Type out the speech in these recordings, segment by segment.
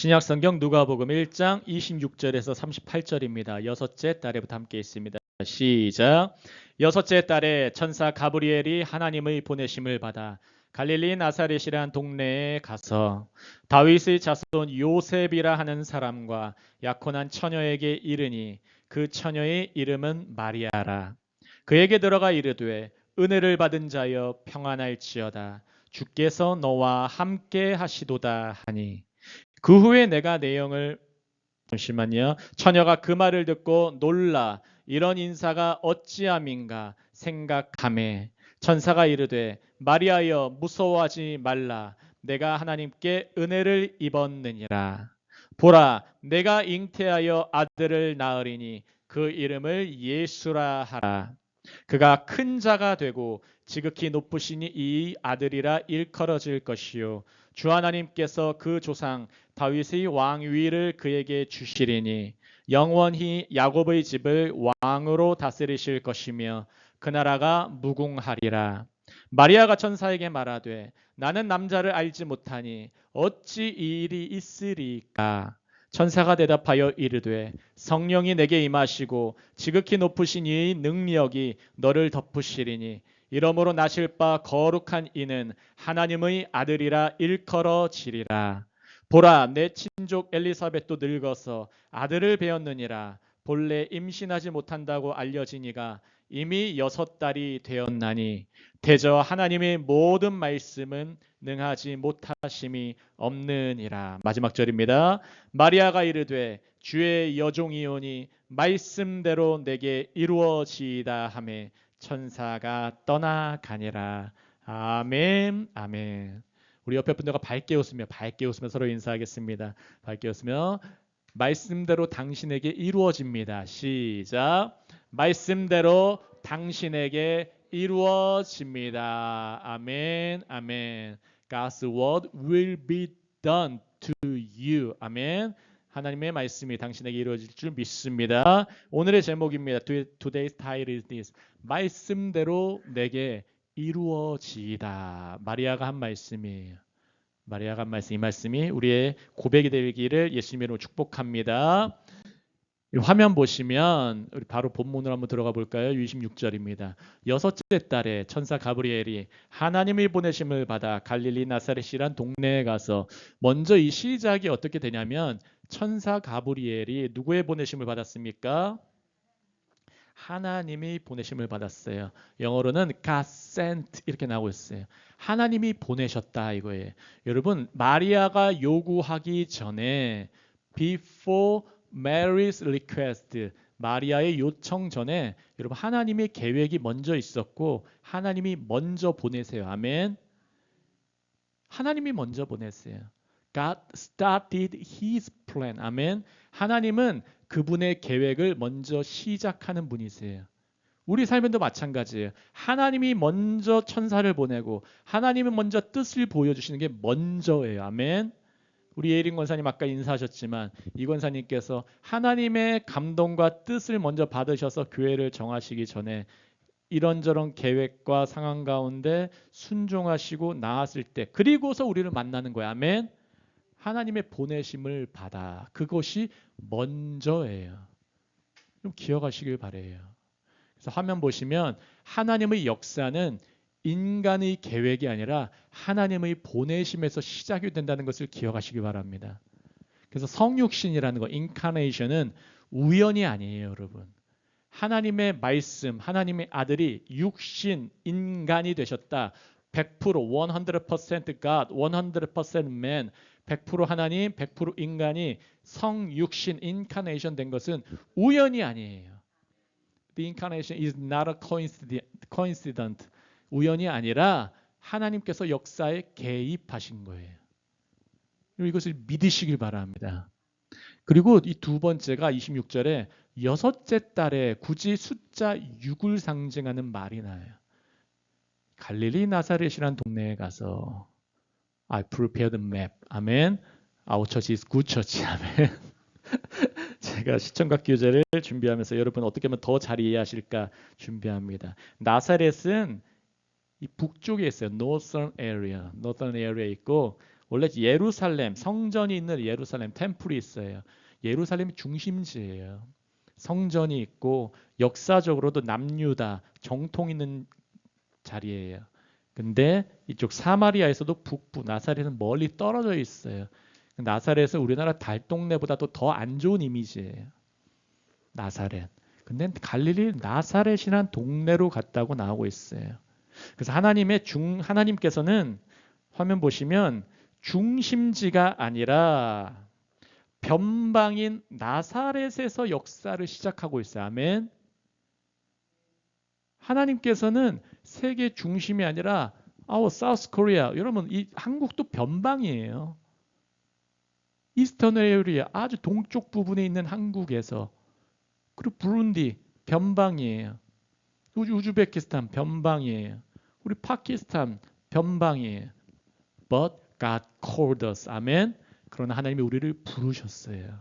신약 성경 누가복음 1장 26절에서 38절입니다. 여섯째 달에부터 함께 있습니다. 시작. 여섯째 달에 천사 가브리엘이 하나님의 보내심을 받아 갈릴리 나사렛이란 동네에 가서 다윗의 자손 요셉이라 하는 사람과 약혼한 처녀에게 이르니 그 처녀의 이름은 마리아라. 그에게 들어가 이르되 은혜를 받은 자여 평안할지어다. 주께서 너와 함께 하시도다 하니 그 후에 내가 내용을 잠시만요. 처녀가 그 말을 듣고 놀라 이런 인사가 어찌함인가 생각하매 천사가 이르되 마리아여 무서워하지 말라. 내가 하나님께 은혜를 입었느니라. 보라 내가 잉태하여 아들을 낳으리니 그 이름을 예수라 하라. 그가 큰 자가 되고 지극히 높으시니 이 아들이라 일컬어질 것이요 주 하나님께서 그 조상 다윗의 왕위를 그에게 주시리니 영원히 야곱의 집을 왕으로 다스리실 것이며 그 나라가 무궁하리라. 마리아가 천사에게 말하되 나는 남자를 알지 못하니 어찌 이 일이 있으리까. 천사가 대답하여 이르되 성령이 내게 임하시고 지극히 높으신 이의 능력이 너를 덮으시리니 이러므로 나실 바 거룩한 이는 하나님의 아들이라 일컬어지리라. 보라 내 친족 엘리사벳도 늙어서 아들을 배었느니라. 본래 임신하지 못한다고 알려지니가 이미 6달이 되었나니 대저 하나님의 모든 말씀은 능하지 못하심이 없느니라. 마지막 절입니다. 마리아가 이르되 주의 여종이오니 말씀대로 내게 이루어지이다 하매 천사가 떠나가니라. 아멘 아멘. 우리 옆에 분들과 밝게 웃으며 서로 인사하겠습니다. 밝게 웃으며 말씀대로 당신에게 이루어집니다. 시작. 말씀대로 당신에게 이루어집니다. 아멘 아멘. God's word will be done to you. 아멘. 하나님의 말씀이 당신에게 이루어질 줄 믿습니다. 오늘의 제목입니다. Today's title is this. 말씀대로 내게 이루어지이다. 마리아가 한 말씀이에요. 마리아가 한 말씀, 이 말씀이 우리의 고백이 되기를 예수님으로 축복합니다. 화면 보시면 우리 바로 본문으로 한번 들어가 볼까요? 26절입니다. 여섯째 달에 천사 가브리엘이 하나님의 보내심을 받아 갈릴리 나사렛이란 동네에 가서 먼저 이 시작이 어떻게 되냐면 천사 가브리엘이 누구의 보내심을 받았습니까? 하나님이 보내심을 받았어요. 영어로는 God sent 이렇게 나오고 있어요. 하나님이 보내셨다 이거예요. 여러분 마리아가 요구하기 전에 before Mary's request, 마리아의 요청 전에 여러분 하나님의 계획이 먼저 있었고 하나님이 먼저 보내세요. 아멘. 하나님이 먼저 보냈어요. God started His plan. 아멘. 하나님은 그분의 계획을 먼저 시작하는 분이세요. 우리 삶에도 마찬가지예요. 하나님이 먼저 천사를 보내고 하나님이 먼저 뜻을 보여주시는 게 먼저예요. 아멘. 우리 예린 권사님 아까 인사하셨지만 이 권사님께서 하나님의 감동과 뜻을 먼저 받으셔서 교회를 정하시기 전에 이런저런 계획과 상황 가운데 순종하시고 나았을 때 그리고서 우리를 만나는 거예요. 아멘. 하나님의 보내심을 받아. 그것이 먼저예요. 좀 기억하시길 바래요. 그래서 화면 보시면 하나님의 역사는 인간의 계획이 아니라 하나님의 보내심에서 시작이 된다는 것을 기억하시기 바랍니다. 그래서 성육신이라는 거, 인카네이션은 우연이 아니에요, 여러분. 하나님의 말씀, 하나님의 아들이 육신, 인간이 되셨다. 100%, 100% God, 100% man, 100% 하나님, 100% 인간이 성육신, 인카네이션 된 것은 우연이 아니에요. The incarnation is not a coincidence. 우연이 아니라 하나님께서 역사에 개입하신 거예요. 이것을 믿으시길 바랍니다. 그리고 이 두 번째가 26절에 여섯째 달에 굳이 숫자 6을 상징하는 말이 나요. 갈릴리 나사렛이란 동네에 가서 I prepared a map. 아멘. Our church is good church. 아멘. 제가 시청각 교재를 준비하면서 여러분 어떻게 하면 더 잘 이해하실까 준비합니다. 나사렛은 이 북쪽에 있어요. Northern area 있고 원래 예루살렘, 성전이 있는 예루살렘 템플이 있어요. 예루살렘이 중심지예요. 성전이 있고 역사적으로도 남유다 정통 있는 자리예요. 근데 이쪽 사마리아에서도 북부 나사렛은 멀리 떨어져 있어요. 나사렛은 우리나라 달동네보다도 더 안 좋은 이미지예요. 나사렛. 근데 갈릴리 나사렛이란 동네로 갔다고 나오고 있어요. 그래서 하나님께서는 화면 보시면 중심지가 아니라 변방인 나사렛에서 역사를 시작하고 있어요. 아멘. 하나님께서는 세계 중심이 아니라 사우스 코리아. 여러분 이 한국도 변방이에요. 이스턴 에어리아 아주 동쪽 부분에 있는 한국에서 그리고 부룬디 변방이에요. 우즈베키스탄 변방이에요. 우리 파키스탄 변방이에요. But God called us. 아멘. 그러나 하나님이 우리를 부르셨어요.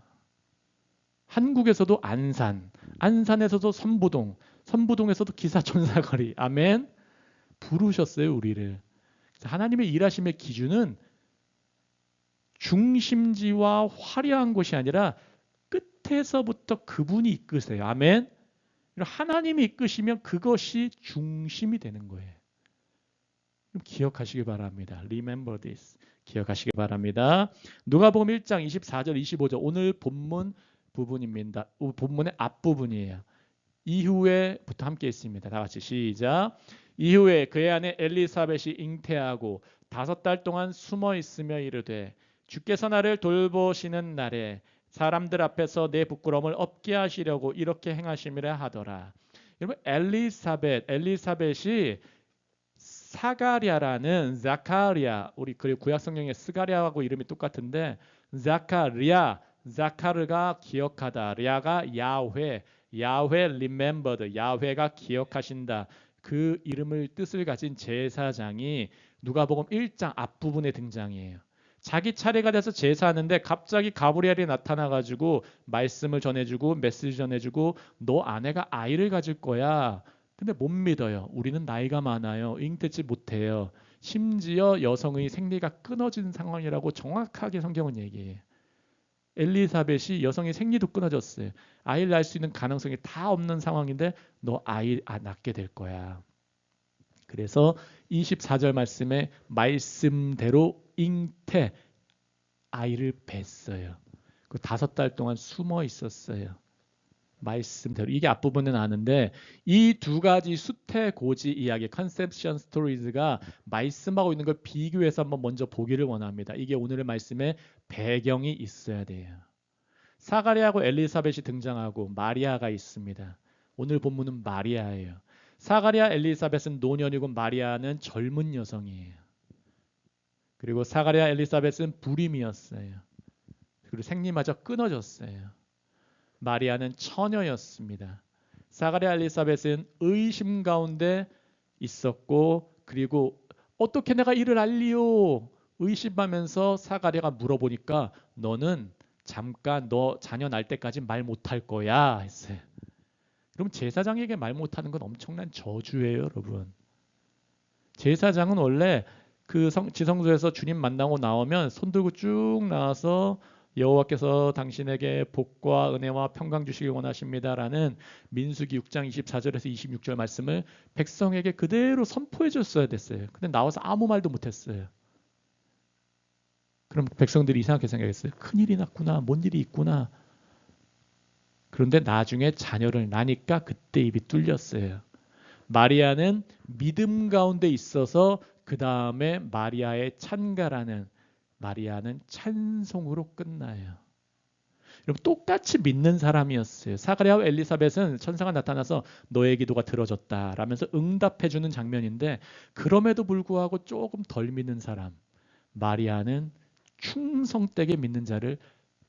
한국에서도 안산에서도 선부동에서도 기사촌사거리. 아멘. 부르셨어요, 우리를. 하나님의 일하심의 기준은 중심지와 화려한 곳이 아니라 끝에서부터 그분이 이끄세요. 아멘. 하나님이 이끄시면 그것이 중심이 되는 거예요. 기억하시기 바랍니다. Remember this. 기억하시기 바랍니다. 누가복음 1장 24절 25절 오늘 본문 부분입니다. 본문의 앞부분이에요. 이후에부터 함께 있습니다. 다 같이 시작. 이후에 그의 아내 엘리사벳이 잉태하고 5달 동안 숨어 있으며 이르되 주께서 나를 돌보시는 날에 사람들 앞에서 내 부끄러움을 없게 하시려고 이렇게 행하심이라 하더라. 여러분 엘리사벳이 사가랴라는 자카리아 우리 그리고 구약 성경에 스가랴하고 이름이 똑같은데 자카르가 기억하다 랴가 야훼 remembered 야훼가 기억하신다 그 이름을 뜻을 가진 제사장이 누가복음 1장 앞부분에 등장해요. 자기 차례가 돼서 제사하는데 갑자기 가브리엘이 나타나가지고 말씀을 전해주고 메시지 전해주고 너 아내가 아이를 가질 거야. 근데 못 믿어요. 우리는 나이가 많아요. 잉태치 못해요. 심지어 여성의 생리가 끊어진 상황이라고 정확하게 성경은 얘기해요. 엘리사벳이 여성의 생리도 끊어졌어요. 아이를 낳을 수 있는 가능성이 다 없는 상황인데 너 아이 낳게 될 거야. 그래서 24절 말씀에 말씀대로 잉태 아이를 뵀어요. 그 5달 동안 숨어 있었어요. 말씀대로 이게 앞부분은 아는데 이 두 가지 수태고지 이야기 컨셉션 스토리즈가 말씀하고 있는 걸 비교해서 한번 먼저 보기를 원합니다. 이게 오늘의 말씀에 배경이 있어야 돼요. 사가랴하고 엘리사벳이 등장하고 마리아가 있습니다. 오늘 본문은 마리아예요. 사가랴 엘리사벳은 노년이고 마리아는 젊은 여성이에요. 그리고 사가랴 엘리사벳은 불임이었어요. 그리고 생리마저 끊어졌어요. 마리아는 처녀였습니다. 사가랴 엘리사벳은 의심 가운데 있었고 그리고 어떻게 내가 이를 알리요? 의심하면서 사가랴가 물어보니까 너는 잠깐 너 자녀 날 때까지 말 못할 거야 했어요. 그럼 제사장에게 말 못하는 건 엄청난 저주예요, 여러분. 제사장은 원래 그 지성소에서 주님 만나고 나오면 손 들고 쭉 나와서 여호와께서 당신에게 복과 은혜와 평강 주시길 원하십니다라는 민수기 6장 24절에서 26절 말씀을 백성에게 그대로 선포해 줬어야 됐어요. 근데 나와서 아무 말도 못했어요. 그럼 백성들이 이상하게 생각했어요. 큰일이 났구나. 뭔 일이 있구나. 그런데 나중에 자녀를 낳으니까 그때 입이 뚫렸어요. 마리아는 믿음 가운데 있어서 그 다음에 마리아의 찬가라는 마리아는 찬송으로 끝나요. 여러분 똑같이 믿는 사람이었어요. 사가랴와 엘리사벳은 천사가 나타나서 너의 기도가 들어졌다 라면서 응답해주는 장면인데 그럼에도 불구하고 조금 덜 믿는 사람 마리아는 충성되게 믿는 자를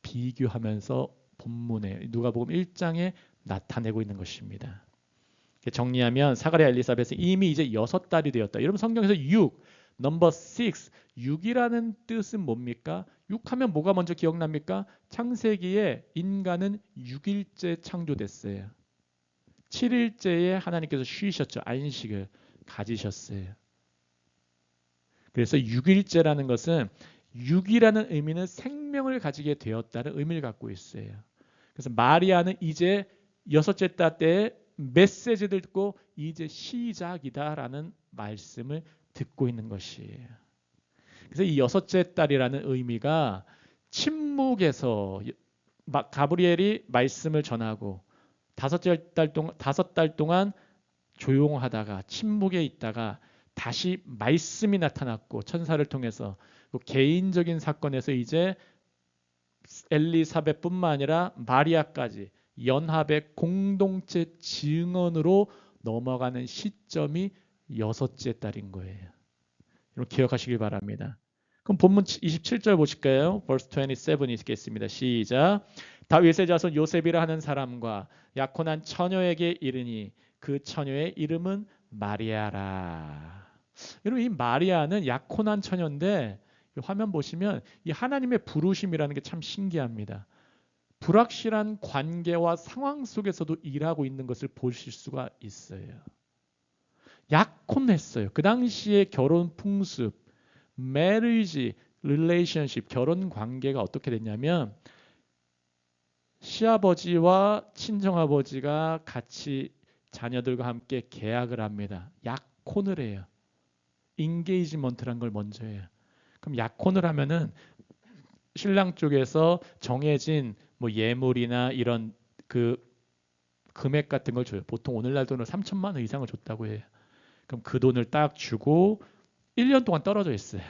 비교하면서 본문에 누가복음 1장에 나타내고 있는 것입니다. 정리하면 사가랴 엘리사벳은 이미 이제 6달이 되었다. 여러분 성경에서 6 6이라는 뜻은 뭡니까? 6하면 뭐가 먼저 기억납니까? 창세기에 인간은 6일째 창조됐어요. 7일째에 하나님께서 쉬셨죠. 안식을 가지셨어요. 그래서 6일째라는 것은 육이라는 의미는 생명을 가지게 되었다는 의미를 갖고 있어요. 그래서 마리아는 이제 여섯째 달 때 메시지를 듣고 이제 시작이다라는 말씀을 듣고 있는 것이에요. 그래서 이 여섯째 달이라는 의미가 침묵에서 가브리엘이 말씀을 전하고 다섯 달 동안 조용하다가 침묵에 있다가 다시 말씀이 나타났고 천사를 통해서 개인적인 사건에서 이제 엘리사벳뿐만 아니라 마리아까지 연합의 공동체 증언으로 넘어가는 시점이 여섯째 달인 거예요. 여러분 기억하시길 바랍니다. 그럼 본문 27절 보실까요? verse 27 읽겠습니다. 시작. 다윗의 자손 요셉이라 하는 사람과 약혼한 처녀에게 이르니 그 처녀의 이름은 마리아라. 여러분 이 마리아는 약혼한 처녀인데 화면 보시면 이 하나님의 부르심이라는 게 참 신기합니다. 불확실한 관계와 상황 속에서도 일하고 있는 것을 보실 수가 있어요. 약혼했어요. 그 당시에 결혼 풍습, marriage, relationship, 결혼 관계가 어떻게 됐냐면 시아버지와 친정아버지가 같이 자녀들과 함께 계약을 합니다. 약혼을 해요. 인게이지먼트란 걸 먼저 해요. 그럼 약혼을 하면은 신랑 쪽에서 정해진 뭐 예물이나 이런 그 금액 같은 걸 줘요. 보통 오늘날 돈으로 3천만 원 이상을 줬다고 해요. 그럼 그 돈을 딱 주고 1년 동안 떨어져 있어요.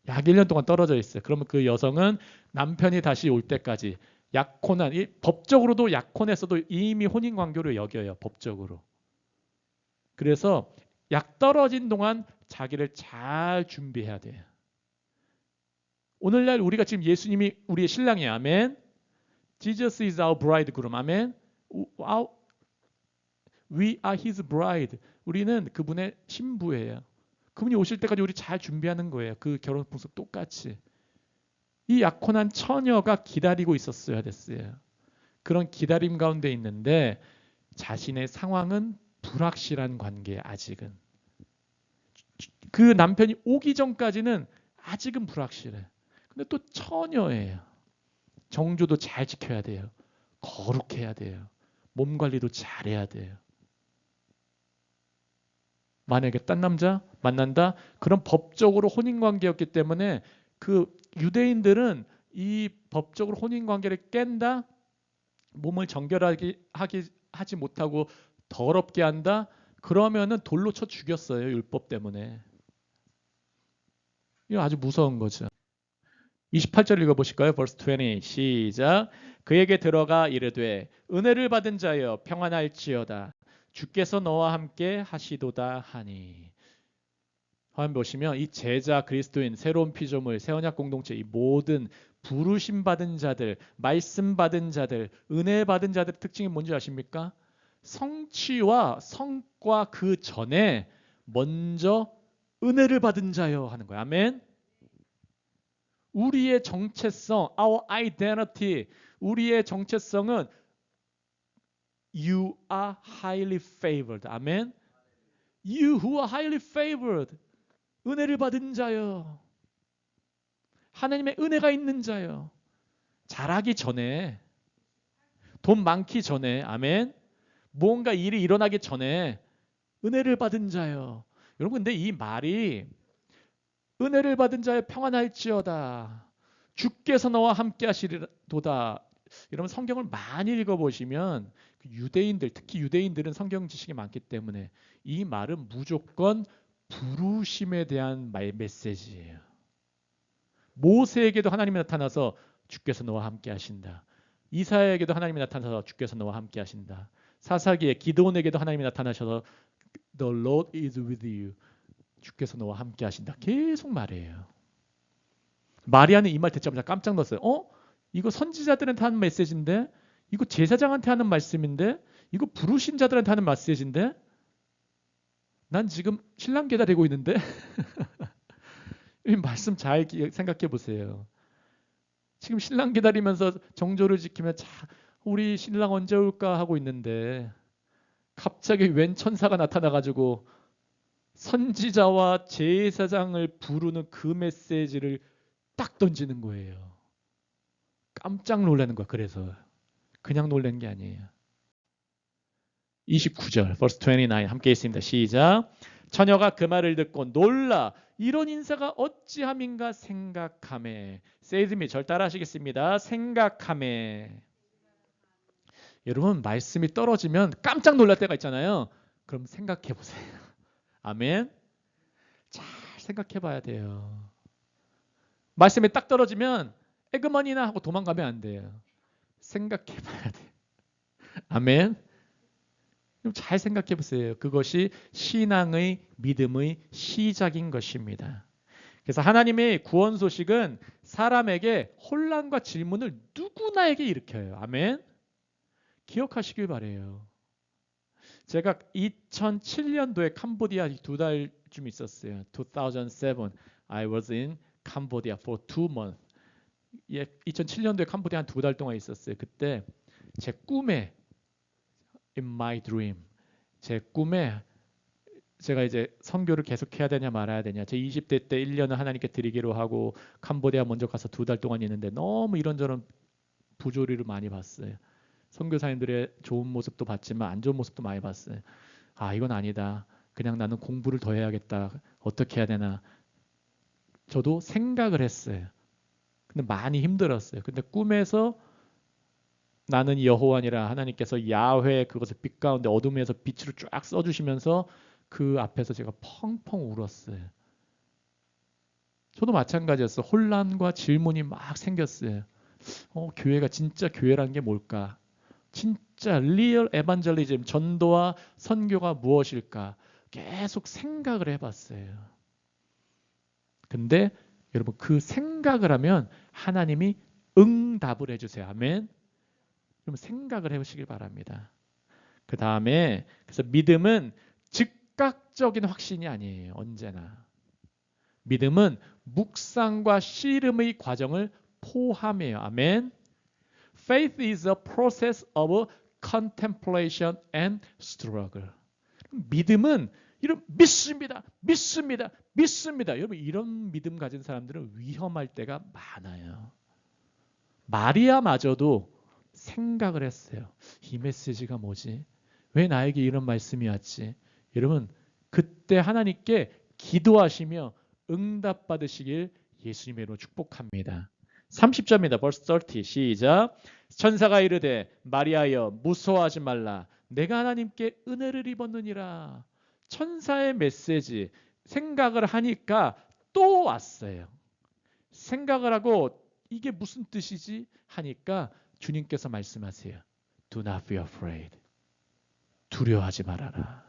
약 1년 동안 떨어져 있어요. 그러면 그 여성은 남편이 다시 올 때까지 약혼한, 법적으로도 약혼했어도 이미 혼인 관계로 여겨요. 법적으로. 그래서 약 떨어진 동안 자기를 잘 준비해야 돼요. 오늘날 우리가 지금 예수님이 우리의 신랑이에요. 아멘. Jesus is our bridegroom. 아멘. We are his bride. 우리는 그분의 신부예요. 그분이 오실 때까지 우리 잘 준비하는 거예요. 그 결혼 풍습 똑같이. 이 약혼한 처녀가 기다리고 있었어야 됐어요. 그런 기다림 가운데 있는데 자신의 상황은 불확실한 관계에 아직은. 그 남편이 오기 전까지는 아직은 불확실해. 근데 또 처녀예요. 정조도 잘 지켜야 돼요. 거룩해야 돼요. 몸 관리도 잘해야 돼요. 만약에 딴 남자 만난다? 그럼 법적으로 혼인관계였기 때문에 그 유대인들은 이 법적으로 혼인관계를 깬다? 몸을 정결하게 하지 못하고 더럽게 한다? 그러면은 돌로 쳐 죽였어요. 율법 때문에. 이거 아주 무서운 거죠. 28절 읽어보실까요? verse 20 시작. 그에게 들어가 이르되 은혜를 받은 자여 평안할지어다. 주께서 너와 함께 하시도다 하니. 화면 보시면 이 제자 그리스도인 새로운 피조물 새언약 공동체 이 모든 부르심 받은 자들 말씀 받은 자들 은혜 받은 자들의 특징이 뭔지 아십니까? 성취와 성과 그 전에 먼저 은혜를 받은 자여 하는 거예요. 아멘. 우리의 정체성, our identity, 우리의 정체성은 you are highly favored. 아멘. You who are highly favored. 은혜를 받은 자요. 하나님의 은혜가 있는 자요. 잘하기 전에, 돈 많기 전에, 아멘. 무언가 일이 일어나기 전에 은혜를 받은 자요. 여러분 근데 이 말이 은혜를 받은 자여 평안할지어다. 주께서 너와 함께 하시리도다. 여러분 성경을 많이 읽어보시면 유대인들 특히 유대인들은 성경 지식이 많기 때문에 이 말은 무조건 부르심에 대한 메시지예요. 모세에게도 하나님이 나타나서 주께서 너와 함께 하신다. 이사야에게도 하나님이 나타나서 주께서 너와 함께 하신다. 사사기에 기드온에게도 하나님이 나타나셔서 The Lord is with you. 주께서 너와 함께 하신다. 계속 말해요. 마리아는 이 말 듣자마자 깜짝 놀랐어요. 이거 선지자들한테 하는 메시지인데? 이거 제사장한테 하는 말씀인데? 이거 부르신 자들한테 하는 메시지인데? 난 지금 신랑 기다리고 있는데? 이 말씀 잘 생각해 보세요. 지금 신랑 기다리면서 정조를 지키며 우리 신랑 언제 올까 하고 있는데 갑자기 웬 천사가 나타나가지고 선지자와 제사장을 부르는 그 메시지를 딱 던지는 거예요. 깜짝 놀라는 거야. 그래서 그냥 놀란 게 아니에요. 29절, verse 29 함께 있습니다. 시작. 처녀가 그 말을 듣고 놀라 이런 인사가 어찌함인가 생각하매. 세이즈미 절 따라하시겠습니다. 생각하매. 여러분 말씀이 떨어지면 깜짝 놀랄 때가 있잖아요. 그럼 생각해 보세요. 아멘. 잘 생각해 봐야 돼요. 말씀이 딱 떨어지면 에그머니나 하고 도망가면 안 돼요. 생각해 봐야 돼요. 아멘. 잘 생각해 보세요. 그것이 신앙의 믿음의 시작인 것입니다. 그래서 하나님의 구원 소식은 사람에게 혼란과 질문을 누구나에게 일으켜요. 아멘. 기억하시길 바래요. 제가 2007년도에 캄보디아 2달쯤 있었어요. 2007 I was in Cambodia for 2 months. 2007년도에 캄보디아 한 2달 동안 있었어요. 그때 제 꿈에 in my dream 제 꿈에 제가 이제 선교를 계속 해야 되냐 말아야 되냐. 제 20대 때 1년을 하나님께 드리기로 하고 캄보디아 먼저 가서 2달 동안 있는데 너무 이런저런 부조리를 많이 봤어요. 선교사님들의 좋은 모습도 봤지만 안 좋은 모습도 많이 봤어요. 아 이건 아니다. 그냥 나는 공부를 더 해야겠다. 어떻게 해야 되나. 저도 생각을 했어요. 근데 많이 힘들었어요. 근데 꿈에서 나는 여호와니라 하나님께서 야훼 그것을 빛 가운데 어둠에서 빛으로 쫙 써주시면서 그 앞에서 제가 펑펑 울었어요. 저도 마찬가지였어요. 혼란과 질문이 막 생겼어요. 교회가 진짜 교회란 게 뭘까? 진짜 리얼 에반젤리즘 전도와 선교가 무엇일까? 계속 생각을 해봤어요. 근데 여러분 그 생각을 하면 하나님이 응답을 해주세요. 아멘. 그럼 생각을 해보시길 바랍니다. 그 다음에 그래서 믿음은 즉각적인 확신이 아니에요. 언제나. 믿음은 묵상과 씨름의 과정을 포함해요. 아멘. Faith is a process of contemplation and struggle. 믿음은 이런 믿습니다. 믿습니다. 믿습니다. 여러분 이런 믿음 가진 사람들은 위험할 때가 많아요. 마리아마저도 생각을 했어요. 이 메시지가 뭐지? 왜 나에게 이런 말씀이 왔지? 여러분 그때 하나님께 기도하시며 응답 받으시길 예수님의 이름으로 축복합니다. 30절입니다. verse 30 시작. 천사가 이르되 마리아여 무서워하지 말라. 내가 하나님께 은혜를 입었느니라. 천사의 메시지 생각을 하니까 또 왔어요. 생각을 하고 이게 무슨 뜻이지? 하니까 주님께서 말씀하세요. Do not be afraid. 두려워하지 말아라.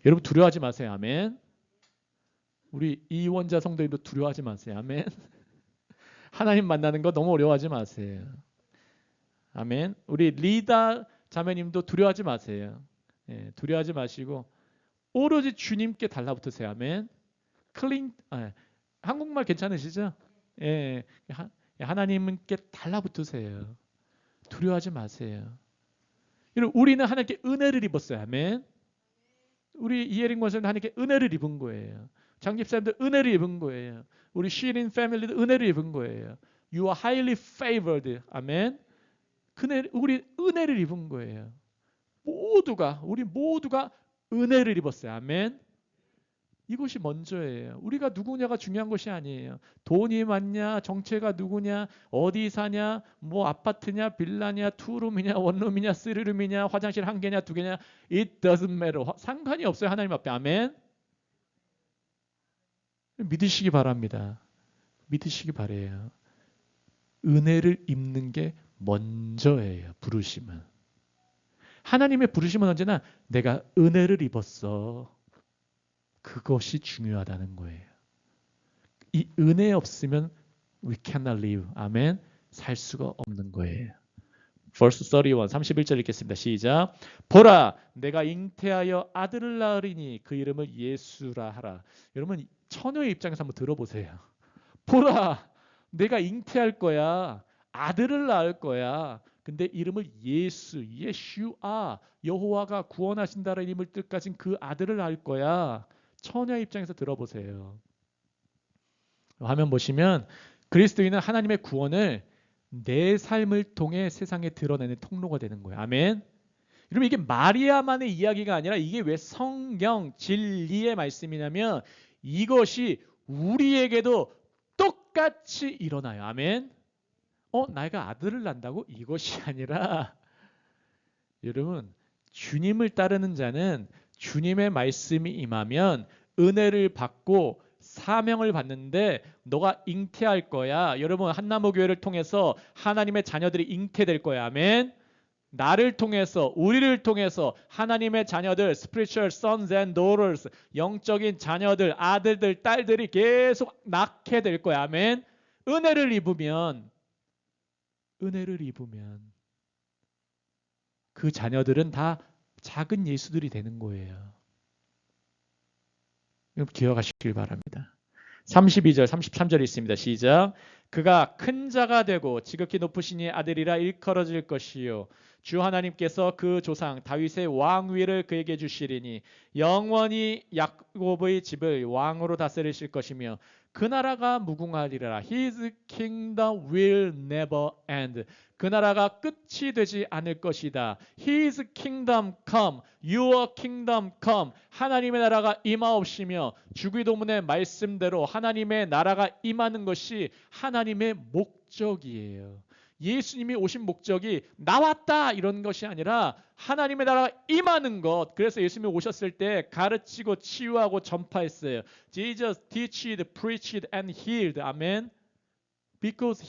여러분 두려워하지 마세요. 아멘. 우리 이원자 성도님도 두려워하지 마세요. 아멘. 하나님 만나는 거 너무 어려워하지 마세요. 아멘. 우리 리다 자매님도 두려워하지 마세요. 두려워하지 마시고 오로지 주님께 달라붙으세요. 아멘. 한국말 괜찮으시죠? 하나님께 달라붙으세요. 두려워하지 마세요. 우리는 하나님께 은혜를 입었어요. 아멘. 우리 이혜린 권사님 하나님께 은혜를 입은 거예요. 장집사님도 은혜를 입은 거예요. 우리 시린 패밀리도 은혜를 입은 거예요. You are highly favored. 아멘. 우리 은혜를 입은 거예요. 우리 모두가 은혜를 입었어요. 아멘. 이것이 먼저예요. 우리가 누구냐가 중요한 것이 아니에요. 돈이 많냐, 정체가 누구냐, 어디 사냐, 뭐 아파트냐, 빌라냐, 투룸이냐, 원룸이냐, 쓰리룸이냐, 화장실 한 개냐, 두 개냐, it doesn't matter. 상관이 없어요. 하나님 앞에. 아멘. 믿으시기 바랍니다. 믿으시기 바래요. 은혜를 입는 게 먼저예요. 부르심은. 하나님의 부르심은 언제나 내가 은혜를 입었어. 그것이 중요하다는 거예요. 이 은혜 없으면 we cannot live. 아멘. 살 수가 없는 거예요. verse 31, 31절 읽겠습니다. 시작. 보라, 내가 잉태하여 아들을 낳으리니 그 이름을 예수라 하라. 여러분 처녀의 입장에서 한번 들어보세요. 보라, 내가 잉태할 거야. 아들을 낳을 거야. 근데 이름을 예수아, 여호와가 구원하신다는 이름을 뜻 가진 그 아들을 낳을 거야. 처녀 입장에서 들어보세요. 화면 보시면 그리스도인은 하나님의 구원을 내 삶을 통해 세상에 드러내는 통로가 되는 거예요. 아멘. 여러분 이게 마리아만의 이야기가 아니라 이게 왜 성경 진리의 말씀이냐면 이것이 우리에게도 똑같이 일어나요. 아멘. 내가 아들을 낳는다고? 이것이 아니라 여러분 주님을 따르는 자는 주님의 말씀이 임하면 은혜를 받고 사명을 받는데 너가 잉태할 거야. 여러분 한나무 교회를 통해서 하나님의 자녀들이 잉태될 거야. 아멘. 나를 통해서 우리를 통해서 하나님의 자녀들 spiritual sons and daughters 영적인 자녀들 아들들 딸들이 계속 낳게 될 거야. 아멘. 은혜를 입으면 그 자녀들은 다 작은 예수들이 되는 거예요. 기억하시길 바랍니다. 32절 33절 있습니다. 시작. 그가 큰 자가 되고 지극히 높으신 이 아들이라 일컬어질 것이요 주 하나님께서 그 조상 다윗의 왕위를 그에게 주시리니 영원히 야곱의 집을 왕으로 다스리실 것이며 그 나라가 무궁하리라. His kingdom will never end. 그 나라가 끝이 되지 않을 것이다. His kingdom come. Your kingdom come. 하나님의 나라가 임하옵시며 주기도문의 말씀대로 하나님의 나라가 임하는 것이 하나님의 목적이에요. 예수님이 오신 목적이 나왔다 이런 것이 아니라 하나님의 나라가 임하는 것. 그래서 예수님이 오셨을 때 가르치고 치유하고 전파했어요. Jesus teached, preached and healed. 아멘. Because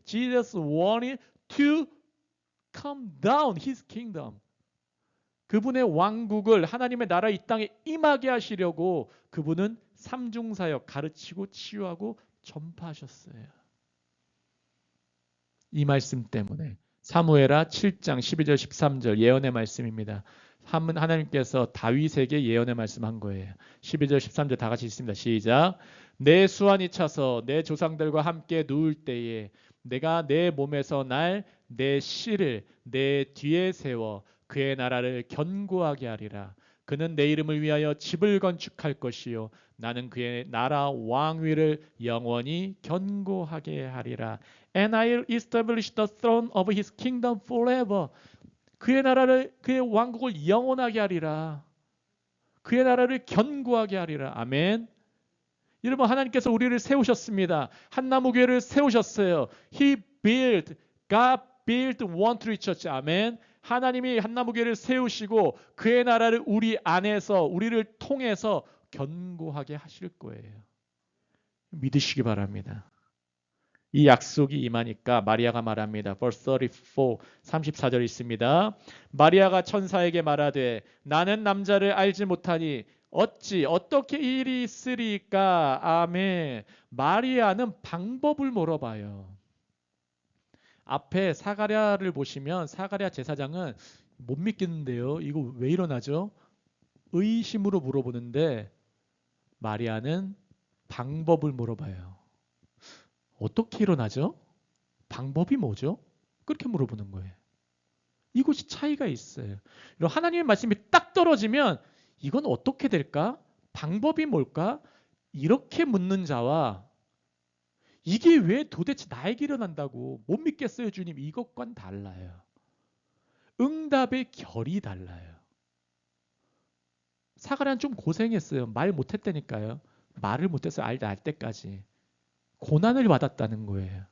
Jesus wanted to come down his kingdom. 그분의 왕국을 하나님의 나라 이 땅에 임하게 하시려고 그분은 삼중사역 가르치고 치유하고 전파하셨어요. 이 말씀 때문에 사무엘하 7장 12절 13절 예언의 말씀입니다. 하나님께서 다윗에게 예언의 말씀한 거예요. 12절 13절 다 같이 읽습니다. 시작. 내 수완이 차서 내 조상들과 함께 누울 때에 내가 내 몸에서 날 내 씨를 내 뒤에 세워 그의 나라를 견고하게 하리라. 그는 내 이름을 위하여 집을 건축할 것이요 나는 그의 나라 왕위를 영원히 견고하게 하리라. And I'll establish the throne of his kingdom forever. 그의 나라를 그의 왕국을 영원하게 하리라. 그의 나라를 견고하게 하리라. 아멘. 여러분 하나님께서 우리를 세우셨습니다. 한나무 교회를 세우셨어요. God built one tree church. 아멘. 하나님이 한나무 교회를 세우시고 그의 나라를 우리 안에서 우리를 통해서 견고하게 하실 거예요. 믿으시기 바랍니다. 이 약속이 임하니까 마리아가 말합니다. Verse 34, 34절 있습니다. 마리아가 천사에게 말하되 나는 남자를 알지 못하니 어떻게 일이 있으리까? 아멘. 마리아는 방법을 물어봐요. 앞에 사가랴를 보시면 사가랴 제사장은 못 믿겠는데요. 이거 왜 일어나죠? 의심으로 물어보는데 마리아는 방법을 물어봐요. 어떻게 일어나죠? 방법이 뭐죠? 그렇게 물어보는 거예요. 이곳이 차이가 있어요. 하나님의 말씀이 딱 떨어지면 이건 어떻게 될까? 방법이 뭘까? 이렇게 묻는 자와 이게 왜 도대체 나에게 일어난다고 못 믿겠어요 주님 이것과는 달라요. 응답의 결이 달라요. 사가랴는 좀 고생했어요. 말 못했다니까요. 말을 못해서 알 때까지 고난을 받았다는 거예요.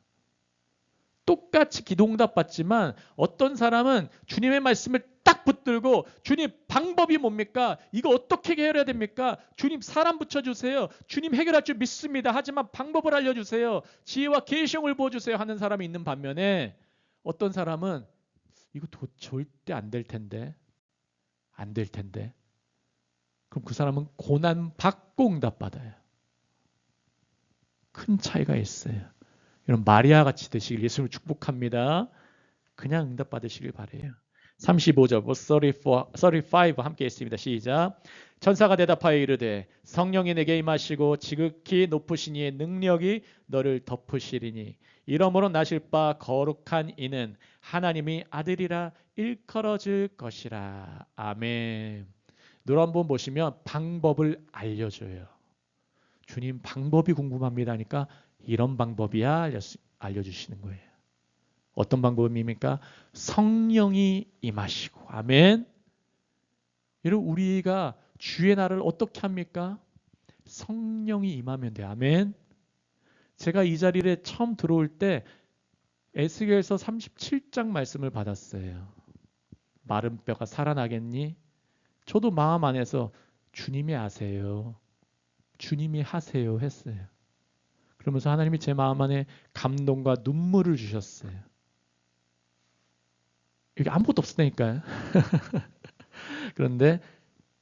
똑같이 기도응답 받지만 어떤 사람은 주님의 말씀을 딱 붙들고 주님 방법이 뭡니까? 이거 어떻게 해결해야 됩니까? 주님 사람 붙여주세요. 주님 해결할 줄 믿습니다. 하지만 방법을 알려주세요. 지혜와 계시형을 보여주세요 하는 사람이 있는 반면에 어떤 사람은 이거 절대 안 될 텐데 그럼 그 사람은 고난 받고 응답 받아요. 큰 차이가 있어요. 이런 마리아 같이 되시길 예수님을 축복합니다. 그냥 응답 받으시길 바래요. 35절, 35 함께 했습니다. 시작. 천사가 대답하여 이르되 성령이 내게 임하시고 지극히 높으신 이의 능력이 너를 덮으시리니 이러므로 나실 바 거룩한 이는 하나님이 아들이라 일컬어질 것이라. 아멘. 노란 본 보시면 방법을 알려줘요. 주님 방법이 궁금합니다 하니까 이런 방법이야 알려주시는 거예요. 어떤 방법입니까? 성령이 임하시고. 아멘. 여러분 우리가 주의 날을 어떻게 합니까? 성령이 임하면 돼요. 아멘. 제가 이 자리에 처음 들어올 때 에스겔서 37장 말씀을 받았어요. 마른 뼈가 살아나겠니? 저도 마음 안에서 주님이 아세요. 주님이 하세요 했어요. 그러면서 하나님이 제 마음 안에 감동과 눈물을 주셨어요. 여기 아무것도 없으니까요. 그런데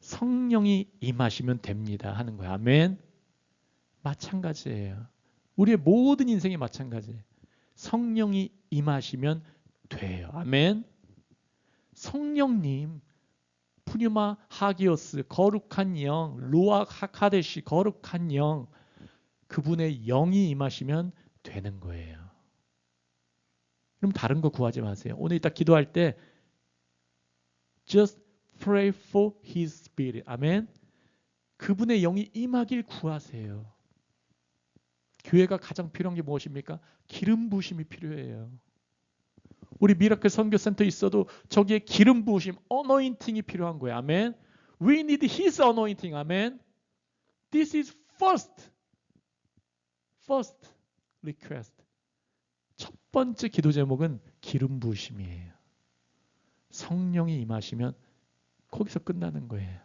성령이 임하시면 됩니다 하는 거예요. 아멘. 마찬가지예요. 우리의 모든 인생이 마찬가지예요. 성령이 임하시면 돼요. 아멘. 성령님, 푸뉴마 하기오스, 거룩한 영, 루아 하카데시, 거룩한 영, 그분의 영이 임하시면 되는 거예요. 그럼 다른 거 구하지 마세요. 오늘 이따 기도할 때 just pray for his spirit. 아멘. 그분의 영이 임하길 구하세요. 교회가 가장 필요한 게 무엇입니까? 기름 부으심이 필요해요. 우리 미라클 선교센터 있어도 저기에 기름 부으심, 어노인팅이 필요한 거예요. 아멘. We need his anointing. 아멘. This is first request. 첫 번째 기도 제목은 기름 부으심이에요. 성령이 임하시면 거기서 끝나는 거예요.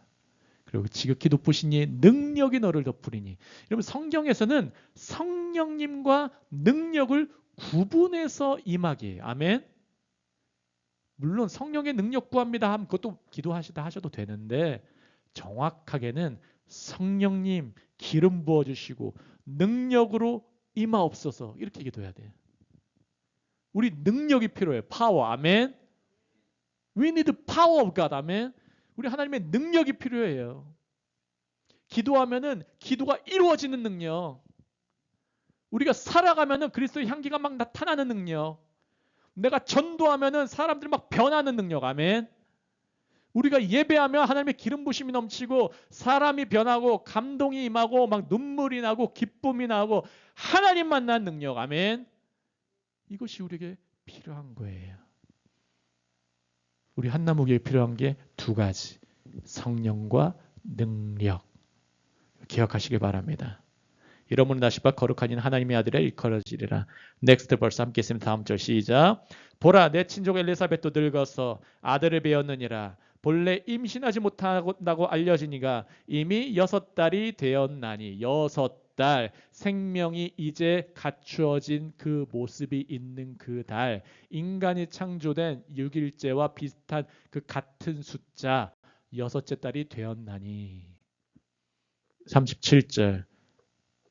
그리고 지극히 높으시니 능력이 너를 덮으리니. 여러분 성경에서는 성령님과 능력을 구분해서 임하기예요. 아멘. 물론 성령의 능력 구합니다 하면 그것도 기도하시다 하셔도 되는데 정확하게는 성령님 기름 부어주시고 능력으로 임하옵소서 이렇게 기도해야 돼요. 우리 능력이 필요해요. 파워. 아멘. We need the power of God. 아멘. 우리 하나님의 능력이 필요해요. 기도하면은 기도가 이루어지는 능력. 우리가 살아가면은 그리스도의 향기가 막 나타나는 능력. 내가 전도하면은 사람들 막 변하는 능력. 아멘. 우리가 예배하면 하나님의 기름 부심이 넘치고 사람이 변하고 감동이 임하고 막 눈물이 나고 기쁨이 나고 하나님 만난 능력. 아멘. 이것이 우리에게 필요한 거예요. 우리 한나무교에 필요한 게 두 가지. 성령과 능력. 기억하시길 바랍니다. 이러므로 다시 봐 거룩한 이는 하나님의 아들의 일컬어지리라. 넥스트 벌스 함께 있으면 다음 절 시작. 보라 내 친족 엘리사벳도 늙어서 아들을 배었느니라. 본래 임신하지 못한다고 알려지니가 이미 6달이 되었나니 6달 생명이 이제 갖추어진 그 모습이 있는 그 달 인간이 창조된 6일째와 비슷한 그 같은 숫자 6째 달이 되었나니 37절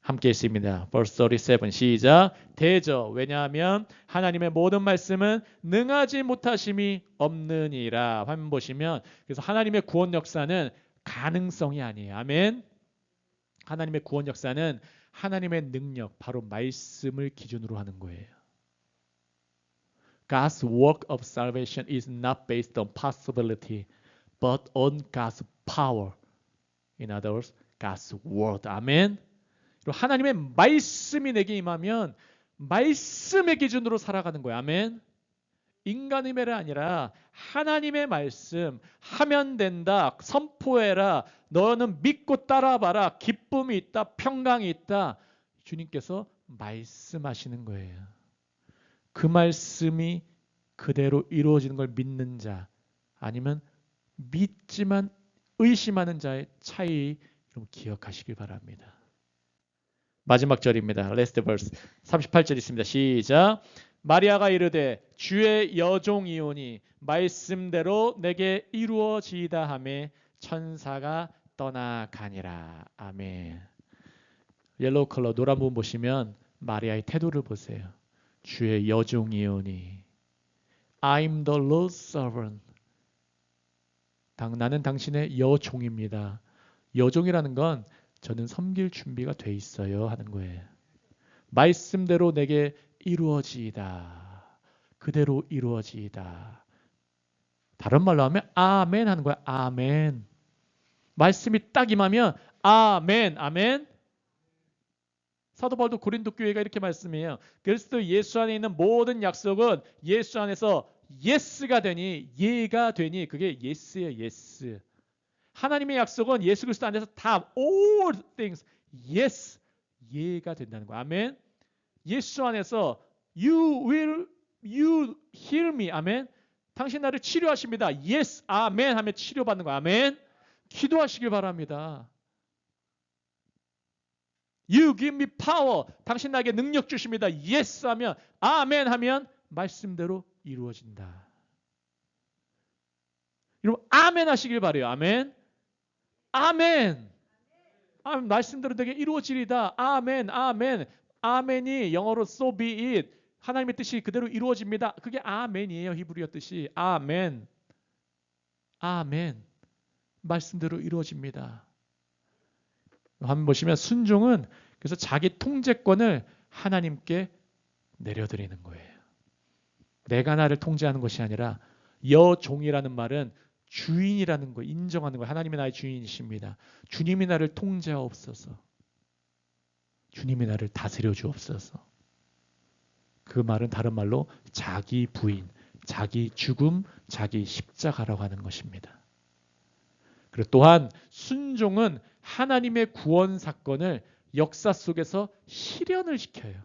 함께 있습니다. verse 37 시작. 대저 왜냐하면 하나님의 모든 말씀은 능하지 못하심이 없느니라. 화면 보시면 그래서 하나님의 구원 역사는 가능성이 아니에요. 아멘. 하나님의 구원 역사는 하나님의 능력 바로 말씀을 기준으로 하는 거예요. God's work of salvation is not based on possibility but on God's power. In other words, God's word. 아멘. 하나님의 말씀이 내게 임하면 말씀의 기준으로 살아가는 거야. 아멘. 인간의 매가 아니라 하나님의 말씀 하면 된다. 선포해라. 너는 믿고 따라봐라. 기쁨이 있다. 평강이 있다. 주님께서 말씀하시는 거예요. 그 말씀이 그대로 이루어지는 걸 믿는 자 아니면 믿지만 의심하는 자의 차이 좀 기억하시길 바랍니다. 마지막 절입니다. Last verse 38절 있습니다. 시작. 마리아가 이르되 주의 여종이오니 말씀대로 내게 이루어지이다 하매 천사가 떠나가니라. 아멘. 옐로우 컬러 노란 부분 보시면 마리아의 태도를 보세요. 주의 여종이오니 I'm the Lord's servant. 나는 당신의 여종입니다. 여종이라는 건 저는 섬길 준비가 돼 있어요 하는 거예요. 말씀대로 내게 이루어지이다. 그대로 이루어지이다. 다른 말로 하면 아멘 하는 거야. 아멘. 말씀이 딱 임하면 아멘, 아멘. 사도 바울도 고린도 교회가 이렇게 말씀해요. 그리스도 예수 안에 있는 모든 약속은 예수 안에서 예스가 되니, 예가 되니, 그게 예스예요, 예스. 하나님의 약속은 예수 그리스도 안에서 다 all things yes, 예가 된다는 거예요. 아멘. 예수 안에서 you hear me, 아멘. 당신 나를 치료하십니다. yes, 아멘 하면 치료받는 거예요. 아멘. 기도하시길 바랍니다. You give me power. 당신 나에게 능력 주십니다. Yes 하면 아멘 하면 말씀대로 이루어진다. 여러분 아멘 하시길 바래요. 아멘. 아멘. 아멘. 말씀대로 되게 이루어지리다. 아멘. 아멘. 아멘이 영어로 so be it. 하나님의 뜻이 그대로 이루어집니다. 그게 아멘이에요. 히브리어 뜻이. 아멘. 아멘. 말씀대로 이루어집니다. 한번 보시면 순종은 그래서 자기 통제권을 하나님께 내려드리는 거예요. 내가 나를 통제하는 것이 아니라 여종이라는 말은 주인이라는 거 인정하는 거예요. 하나님이 나의 주인이십니다. 주님이 나를 통제하옵소서. 주님이 나를 다스려 주옵소서. 그 말은 다른 말로 자기 부인, 자기 죽음, 자기 십자가라고 하는 것입니다. 그리고 또한 순종은 하나님의 구원 사건을 역사 속에서 실현을 시켜요.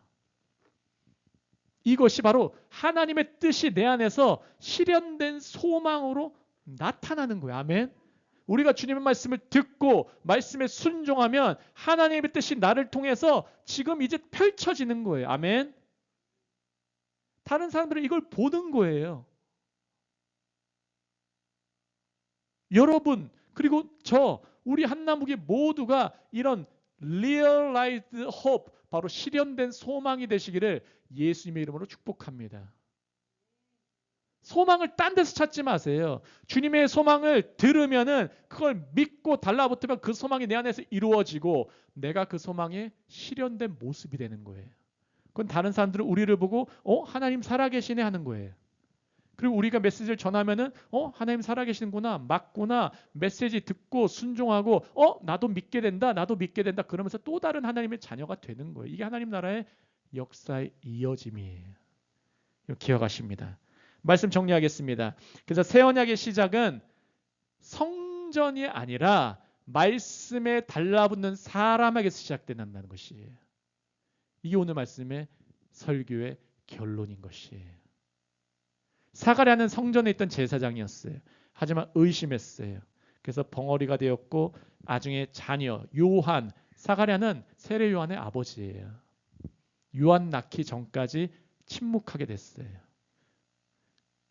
이것이 바로 하나님의 뜻이 내 안에서 실현된 소망으로 나타나는 거예요. 아멘. 우리가 주님의 말씀을 듣고 말씀에 순종하면 하나님의 뜻이 나를 통해서 지금 이제 펼쳐지는 거예요. 아멘. 다른 사람들은 이걸 보는 거예요. 여러분 그리고 우리 한나무기 모두가 이런 realized hope, 바로 실현된 소망이 되시기를 예수님의 이름으로 축복합니다. 소망을 딴 데서 찾지 마세요. 주님의 소망을 들으면은 그걸 믿고 달라붙으면 그 소망이 내 안에서 이루어지고 내가 그 소망에 실현된 모습이 되는 거예요. 그건 다른 사람들은 우리를 보고 하나님 살아계시네 하는 거예요. 그리고 우리가 메시지를 전하면은 하나님 살아계시는구나, 맞구나, 메시지 듣고 순종하고 나도 믿게 된다, 나도 믿게 된다 그러면서 또 다른 하나님의 자녀가 되는 거예요. 이게 하나님 나라의 역사의 이어짐이에요. 이거 기억하십니다. 말씀 정리하겠습니다. 그래서 새 언약의 시작은 성전이 아니라 말씀에 달라붙는 사람에게서 시작된다는 것이에요. 이게 오늘 말씀의 설교의 결론인 것이에요. 사가랴는 성전에 있던 제사장이었어요. 하지만 의심했어요. 그래서 벙어리가 되었고 나중에 자녀 요한, 사가랴는 세례 요한의 아버지예요. 요한 낳기 전까지 침묵하게 됐어요.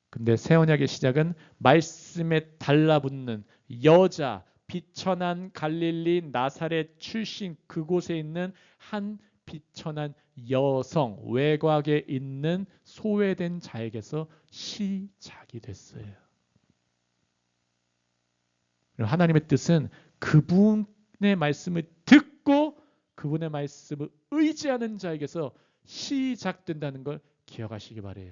근데 새 언약의 시작은 말씀에 달라붙는 여자, 비천한 갈릴리 나사렛 출신 그곳에 있는 한 비천한 여성, 외곽에 있는 소외된 자에게서 시작이 됐어요. 하나님의 뜻은 그분의 말씀을 듣고 그분의 말씀을 의지하는 자에게서 시작된다는 걸 기억하시기 바라요.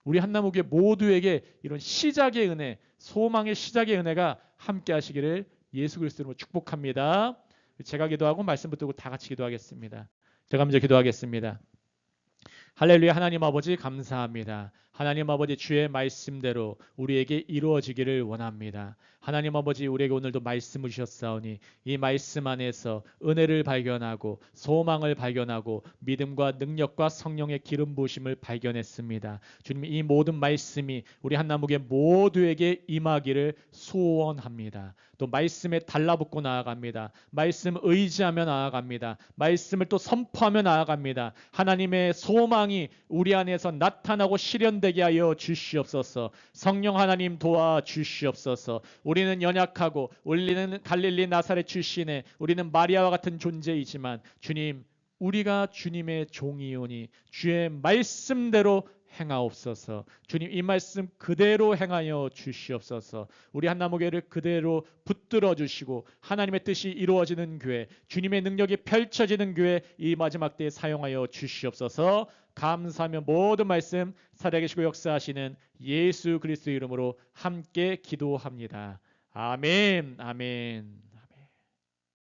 우리 한나무교회 모두에게 이런 시작의 은혜, 소망의 시작의 은혜가 함께 하시기를 예수 그리스도로 축복합니다. 제가 기도하고 말씀 붙들고 다 같이 기도하겠습니다. 제가 먼저 기도하겠습니다. 할렐루야. 하나님 아버지 감사합니다. 하나님 아버지 주의 말씀대로 우리에게 이루어지기를 원합니다. 하나님 아버지 우리에게 오늘도 말씀을 주셨사오니 이 말씀 안에서 은혜를 발견하고 소망을 발견하고 믿음과 능력과 성령의 기름 부으심을 발견했습니다. 주님 이 모든 말씀이 우리 한나무교회 모두에게 임하기를 소원합니다. 또 말씀에 달라붙고 나아갑니다. 말씀 의지하며 나아갑니다. 말씀을 또 선포하며 나아갑니다. 하나님의 소망이 우리 안에서 나타나고 실현되게 하여 주시옵소서. 성령 하나님 도와 주시옵소서. 우리는 연약하고 우리는 갈릴리 나사렛 출신의 우리는 마리아와 같은 존재이지만 주님 우리가 주님의 종이오니 주의 말씀대로 행하옵소서. 주님 이 말씀 그대로 행하여 주시옵소서. 우리 한나무교회를 그대로 붙들어 주시고 하나님의 뜻이 이루어지는 교회, 주님의 능력이 펼쳐지는 교회 이 마지막 때에 사용하여 주시옵소서. 감사하며 모든 말씀 살아계시고 역사하시는 예수 그리스도 이름으로 함께 기도합니다. 아멘. 아멘.